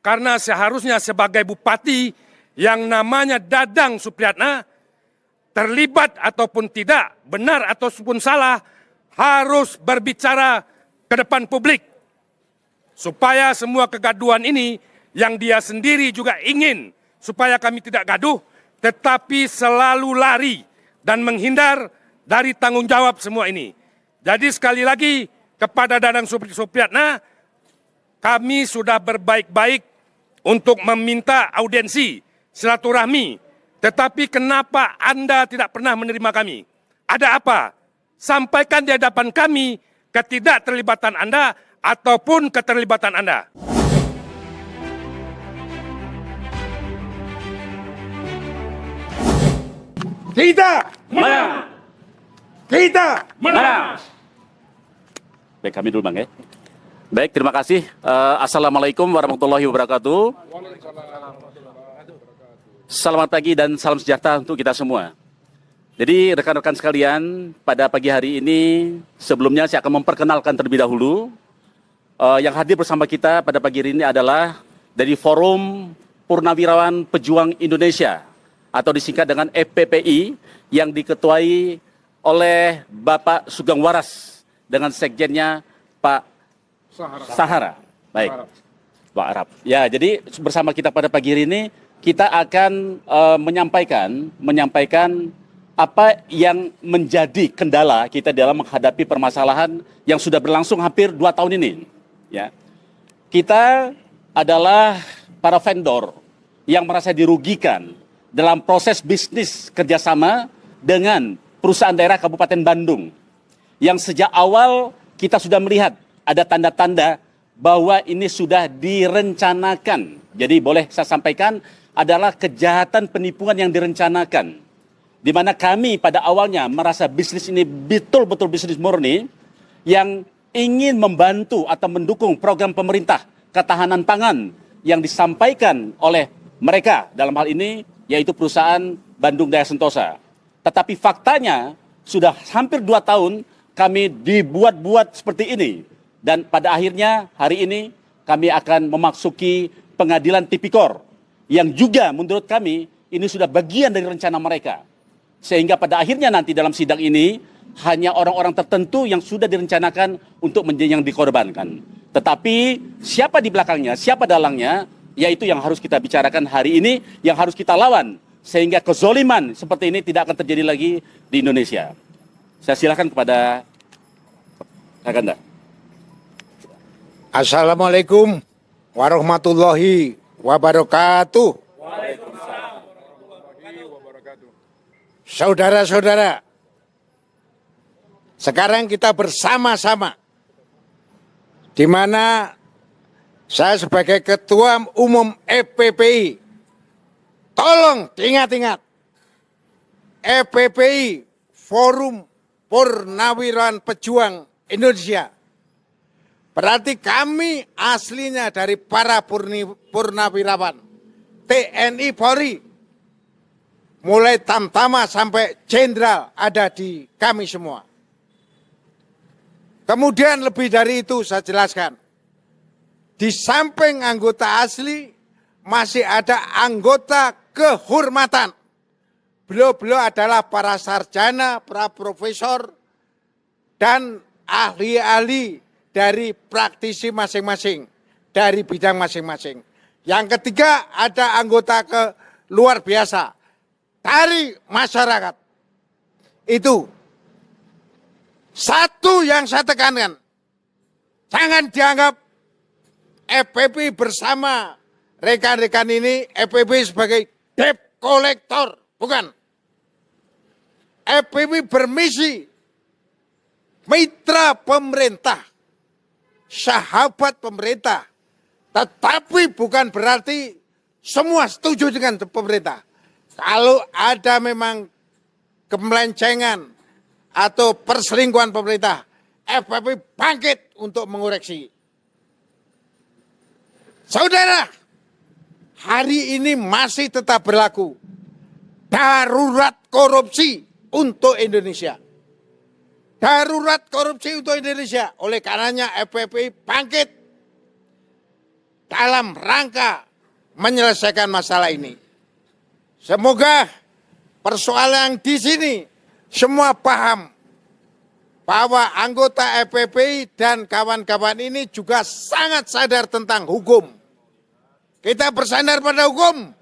Karena seharusnya sebagai bupati yang namanya Dadang Supriyatna, terlibat ataupun tidak, benar ataupun salah, harus berbicara ke depan publik. Supaya semua kegaduhan ini yang dia sendiri juga ingin supaya kami tidak gaduh, tetapi selalu lari dan menghindar dari tanggung jawab semua ini. Jadi sekali lagi kepada Dadang Supriyatna, kami sudah berbaik-baik untuk meminta audiensi, silaturahmi. Tetapi kenapa Anda tidak pernah menerima kami? Ada apa? Sampaikan di hadapan kami ketidakterlibatan Anda ataupun keterlibatan Anda. Kita menang. Kita menang. Baik, kami dulu Bang ya. Baik, terima kasih. Assalamualaikum warahmatullahi wabarakatuh. Selamat pagi dan salam sejahtera untuk kita semua. Jadi rekan-rekan sekalian, pada pagi hari ini sebelumnya saya akan memperkenalkan terlebih dahulu. Yang hadir bersama kita pada pagi hari ini adalah dari Forum Purnawirawan Pejuang Indonesia atau disingkat dengan FPPI yang diketuai oleh Bapak Sugeng Waras dengan sekjennya Pak Sahara. Baik, Pak Arab. Ya, jadi bersama kita pada pagi hari ini kita akan menyampaikan apa yang menjadi kendala kita dalam menghadapi permasalahan yang sudah berlangsung hampir 2 tahun ini. Ya, kita adalah para vendor yang merasa dirugikan dalam proses bisnis kerjasama dengan perusahaan daerah Kabupaten Bandung yang sejak awal kita sudah melihat ada tanda-tanda bahwa ini sudah direncanakan. Jadi boleh saya sampaikan adalah kejahatan penipuan yang direncanakan. Di mana kami pada awalnya merasa bisnis ini betul-betul bisnis murni yang ingin membantu atau mendukung program pemerintah ketahanan pangan yang disampaikan oleh mereka dalam hal ini yaitu perusahaan Bandung Daya Sentosa. Tetapi faktanya sudah hampir 2 tahun kami dibuat-buat seperti ini. Dan pada akhirnya hari ini kami akan memasuki pengadilan tipikor yang juga menurut kami ini sudah bagian dari rencana mereka. Sehingga pada akhirnya nanti dalam sidang ini hanya orang-orang tertentu yang sudah direncanakan untuk menjadi yang dikorbankan. Tetapi siapa di belakangnya, siapa dalangnya, yaitu yang harus kita bicarakan hari ini, yang harus kita lawan. Sehingga kezoliman seperti ini tidak akan terjadi lagi di Indonesia. Saya silakan kepada Kakanda. Assalamualaikum warahmatullahi wabarakatuh. Waalaikumsalam warahmatullahi wabarakatuh. Saudara-saudara, sekarang kita bersama-sama di mana saya sebagai Ketua Umum FPPI, tolong ingat-ingat, FPPI Forum Purnawirawan Pejuang Indonesia. Berarti kami aslinya dari para purnawirawan TNI Polri, mulai tamtama sampai jenderal ada di kami semua. Kemudian lebih dari itu saya jelaskan, di samping anggota asli masih ada anggota kehormatan. Beliau-beliau adalah para sarjana, para profesor, dan ahli-ahli dari praktisi masing-masing, dari bidang masing-masing. Yang ketiga ada anggota luar biasa dari masyarakat. Itu satu yang saya tekankan, jangan dianggap FPPI bersama rekan-rekan ini FPPI sebagai debt collector, bukan. FPPI bermisi mitra pemerintah, sahabat pemerintah, tetapi bukan berarti semua setuju dengan pemerintah. Kalau ada memang kemelencengan atau perselingkuhan pemerintah, FPPI bangkit untuk mengoreksi. Saudara, hari ini masih tetap berlaku darurat korupsi untuk Indonesia. Darurat korupsi untuk Indonesia. Oleh karenanya FPPI bangkit dalam rangka menyelesaikan masalah ini. Semoga persoalan yang di sini semua paham bahwa anggota FPPI dan kawan-kawan ini juga sangat sadar tentang hukum. Kita bersandar pada hukum.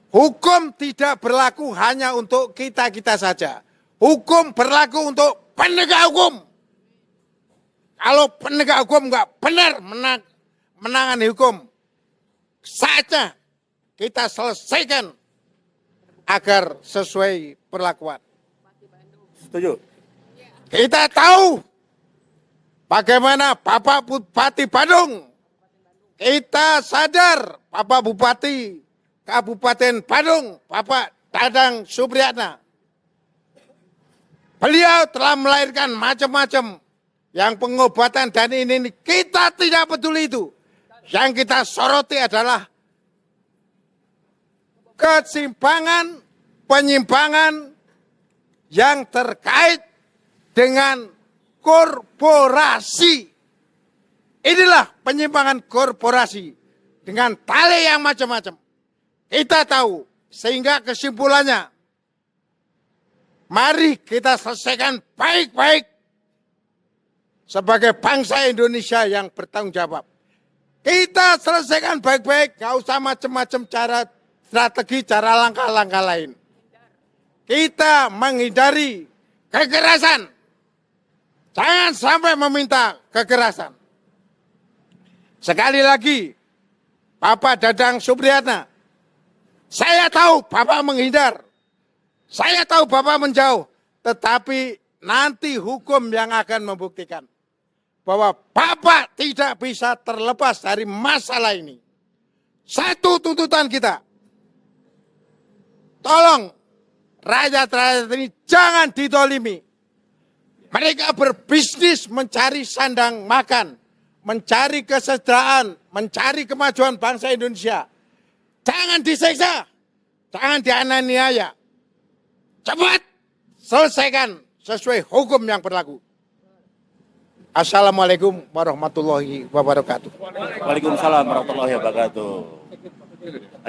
Hukum tidak berlaku hanya untuk kita-kita saja. Hukum berlaku untuk penegak hukum. Kalau penegak hukum nggak benar menangani hukum, saatnya kita selesaikan agar sesuai perlakuan. Setuju. Kita tahu bagaimana Bapak Bupati Badung. Kita sadar Bapak Bupati Kabupaten Badung, Bapak Dadang Supriyatna. Beliau telah melahirkan macam-macam yang pengobatan dan ini. Kita tidak peduli itu. Yang kita soroti adalah kesimpangan, penyimpangan yang terkait dengan korporasi. Inilah penyimpangan korporasi dengan tali yang macam-macam. Kita tahu, sehingga kesimpulannya, mari kita selesaikan baik-baik sebagai bangsa Indonesia yang bertanggung jawab. Kita selesaikan baik-baik, gak usah macam-macam cara strategi, cara langkah-langkah lain. Kita menghindari kekerasan. Jangan sampai meminta kekerasan. Sekali lagi, Bapak Dadang Supriyatna, saya tahu Bapak menghindar. Saya tahu Bapak menjauh. Tetapi nanti hukum yang akan membuktikan bahwa Bapak tidak bisa terlepas dari masalah ini. Satu tuntutan kita. Tolong rakyat-rakyat ini jangan ditolimi. Mereka berbisnis mencari sandang makan, mencari kesejahteraan, mencari kemajuan bangsa Indonesia. Jangan disiksa, jangan dianiaya. Cepat selesaikan sesuai hukum yang berlaku. Assalamualaikum warahmatullahi wabarakatuh. Waalaikumsalam warahmatullahi wabarakatuh.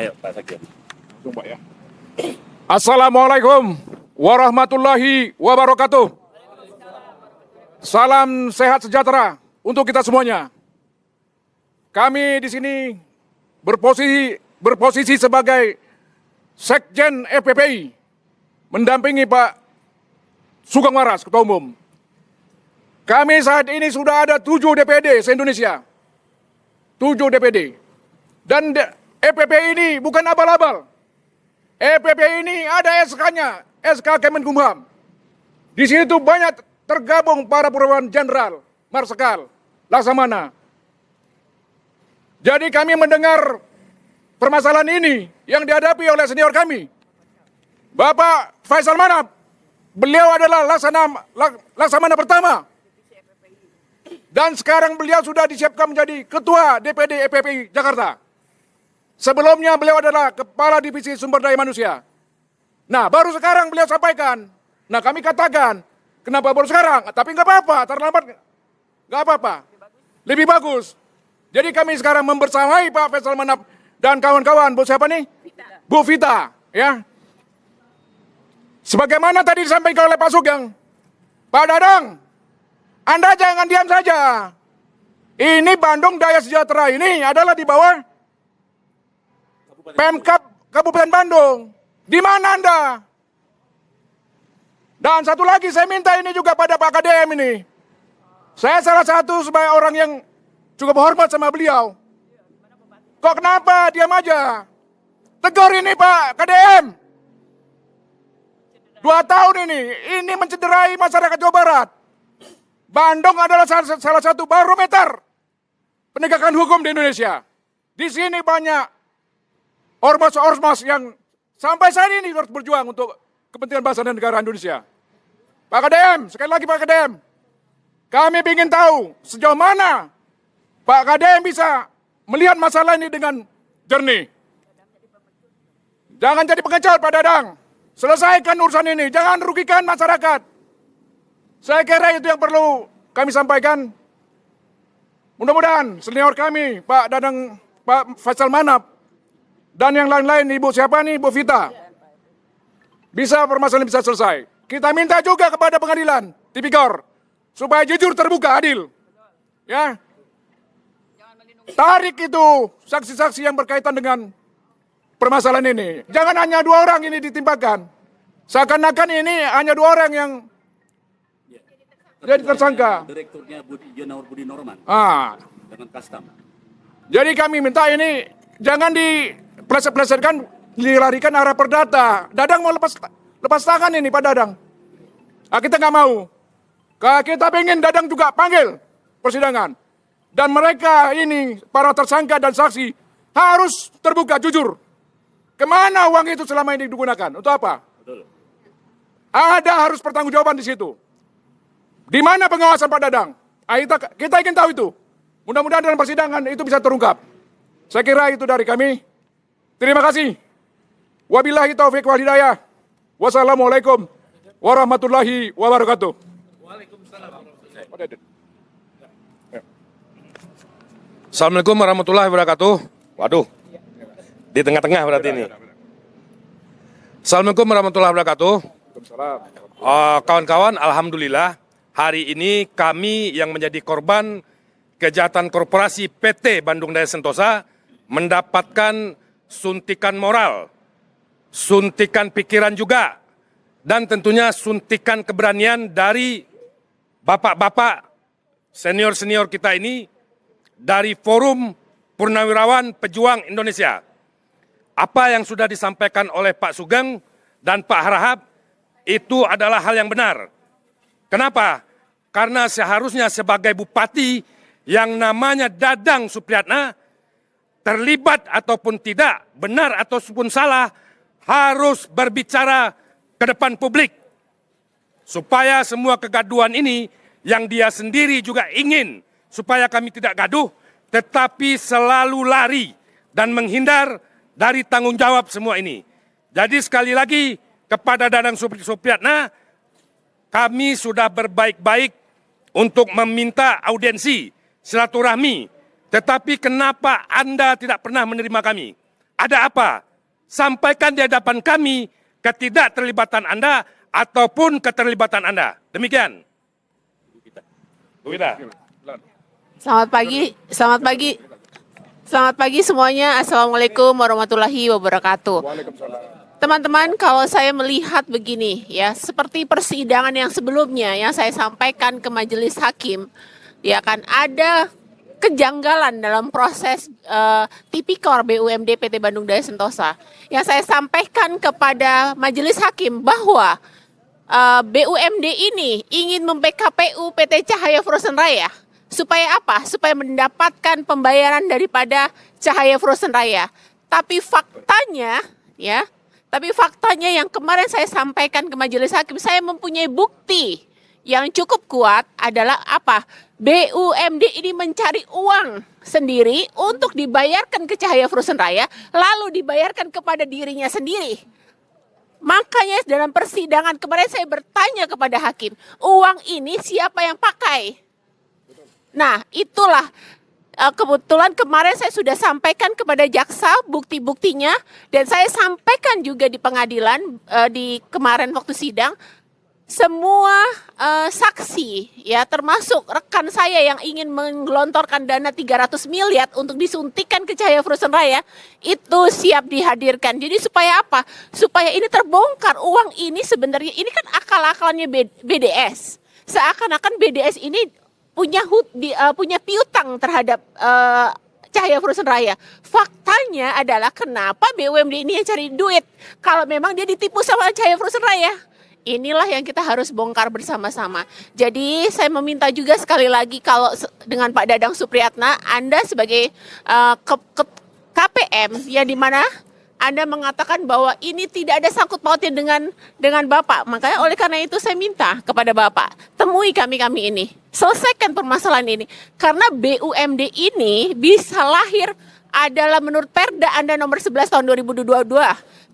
Ayo Pak Sekjen. Assalamualaikum warahmatullahi wabarakatuh. Salam sehat sejahtera untuk kita semuanya. Kami di sini berposisi sebagai Sekjen FPPI, mendampingi Pak Sugeng Waras, Ketua Umum. Kami saat ini sudah ada 7 DPD se-Indonesia. 7 DPD. Dan FPPI ini bukan abal-abal. FPPI ini ada SK-nya, SK Kemenkumham. Di sini tuh banyak tergabung para perwira jenderal, marsikal, laksamana. Jadi kami mendengar permasalahan ini yang dihadapi oleh senior kami. Bapak Faisal Manap, beliau adalah laksamana pertama. Dan sekarang beliau sudah disiapkan menjadi Ketua DPD FPPI Jakarta. Sebelumnya beliau adalah Kepala Divisi Sumber Daya Manusia. Nah, baru sekarang beliau sampaikan. Nah, kami katakan, kenapa baru sekarang? Tapi nggak apa-apa, terlambat nggak apa-apa. Lebih bagus. Jadi kami sekarang membersamai Pak Faisal Manap dan kawan-kawan. Bu siapa nih? Bu Vita. Ya. Sebagaimana tadi disampaikan oleh Pak Sugeng. Pak Dadang, Anda jangan diam saja. Ini Bandung Daya Sejahtera ini adalah di bawah Pemkab Kabupaten Bandung. Di mana Anda? Dan satu lagi saya minta ini juga pada Pak KDM ini. Saya salah satu sebagai orang yang cukup hormat sama beliau. Kok kenapa diam aja? Tegur ini Pak KDM. 2 tahun ini mencederai masyarakat Jawa Barat. Bandung adalah salah satu barometer penegakan hukum di Indonesia. Di sini banyak ormas-ormas yang sampai saat ini harus berjuang untuk kepentingan bangsa dan negara Indonesia. Pak KDM, sekali lagi Pak KDM, kami ingin tahu sejauh mana Pak KDM bisa melihat masalah ini dengan jernih. Jangan jadi pengecut Pak Dadang. Selesaikan urusan ini, jangan rugikan masyarakat. Saya kira itu yang perlu kami sampaikan. Mudah-mudahan senior kami, Pak Dadang, Pak Faisal Manap, dan yang lain-lain, Ibu siapa nih, Ibu Vita, bisa permasalahan bisa selesai. Kita minta juga kepada pengadilan, Tipikor, supaya jujur, terbuka, adil. Ya, tarik itu saksi-saksi yang berkaitan dengan permasalahan ini. Jangan hanya 2 orang ini ditimpakan. Seakan-akan ini hanya 2 orang yang jadi tersangka. Direkturnya Budi Norman dengan custom. Jadi kami minta ini jangan dipleset-plesetkan, dilarikan arah perdata. Dadang mau lepas tangan ini Pak Dadang. Kita nggak mau. Kita pengen Dadang juga panggil persidangan. Dan mereka ini, para tersangka dan saksi, harus terbuka, jujur. Kemana uang itu selama ini digunakan? Untuk apa? Betul. Ada harus pertanggungjawaban di situ. Di mana pengawasan Pak Dadang? Kita ingin tahu itu. Mudah-mudahan dalam persidangan itu bisa terungkap. Saya kira itu dari kami. Terima kasih. Wabillahi taufiq wal hidayah. Wassalamualaikum warahmatullahi wabarakatuh. Assalamualaikum warahmatullahi wabarakatuh. Waduh, di tengah-tengah berarti ini. Assalamualaikum warahmatullahi wabarakatuh. Kawan-kawan, alhamdulillah hari ini kami yang menjadi korban kejahatan korporasi PT Bandung Daya Sentosa mendapatkan suntikan moral, suntikan pikiran juga, dan tentunya suntikan keberanian dari bapak-bapak senior-senior kita ini dari Forum Purnawirawan Pejuang Indonesia. Apa yang sudah disampaikan oleh Pak Sugeng dan Pak Harahap itu adalah hal yang benar. Kenapa? Karena seharusnya sebagai bupati yang namanya Dadang Supriyatna, terlibat ataupun tidak, benar ataupun salah, harus berbicara ke depan publik. Supaya semua kegaduhan ini yang dia sendiri juga ingin supaya kami tidak gaduh, tetapi selalu lari dan menghindar dari tanggung jawab semua ini. Jadi sekali lagi kepada Dadang Supriyatna, kami sudah berbaik-baik untuk meminta audiensi, silaturahmi. Tetapi kenapa Anda tidak pernah menerima kami? Ada apa? Sampaikan di hadapan kami ketidakterlibatan Anda ataupun keterlibatan Anda. Demikian. Bu Vita. Selamat pagi semuanya. Assalamualaikum warahmatullahi wabarakatuh. Teman-teman, kalau saya melihat begini ya, seperti persidangan yang sebelumnya yang saya sampaikan ke majelis hakim, ya kan ada kejanggalan dalam proses Tipikor BUMD PT Bandung Daya Sentosa. Yang saya sampaikan kepada majelis hakim bahwa BUMD ini ingin mem-PKPU PT Cahaya Frozen Raya. Supaya apa? Supaya mendapatkan pembayaran daripada Cahaya Frozen Raya. Tapi faktanya yang kemarin saya sampaikan ke majelis hakim, saya mempunyai bukti yang cukup kuat adalah apa? BUMD ini mencari uang sendiri untuk dibayarkan ke Cahaya Frozen Raya, lalu dibayarkan kepada dirinya sendiri. Makanya dalam persidangan kemarin saya bertanya kepada hakim, uang ini siapa yang pakai? Nah, itulah kebetulan kemarin saya sudah sampaikan kepada jaksa bukti-buktinya, dan saya sampaikan juga di pengadilan di kemarin waktu sidang, semua saksi ya termasuk rekan saya yang ingin menggelontorkan dana 300 miliar untuk disuntikan ke Cahaya Frozen Raya itu siap dihadirkan. Jadi supaya apa? Supaya ini terbongkar, uang ini sebenarnya ini kan akal-akalannya BDS. Seakan-akan BDS ini punya piutang terhadap Cahaya Frozen Raya. Faktanya adalah kenapa BUMD ini yang cari duit kalau memang dia ditipu sama Cahaya Frozen Raya. Inilah yang kita harus bongkar bersama-sama. Jadi saya meminta juga sekali lagi kalau dengan Pak Dadang Supriyatna, Anda sebagai KPM ya, di mana Anda mengatakan bahwa ini tidak ada sangkut pautnya dengan Bapak. Makanya oleh karena itu saya minta kepada Bapak, temui kami ini. Selesaikan permasalahan ini. Karena BUMD ini bisa lahir adalah menurut Perda Anda nomor 11 tahun 2022.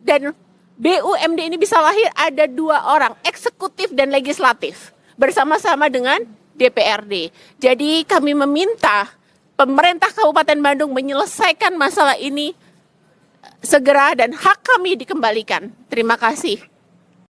Dan BUMD ini bisa lahir ada 2 orang, eksekutif dan legislatif. Bersama-sama dengan DPRD. Jadi kami meminta pemerintah Kabupaten Bandung menyelesaikan masalah ini segera dan hak kami dikembalikan. Terima kasih.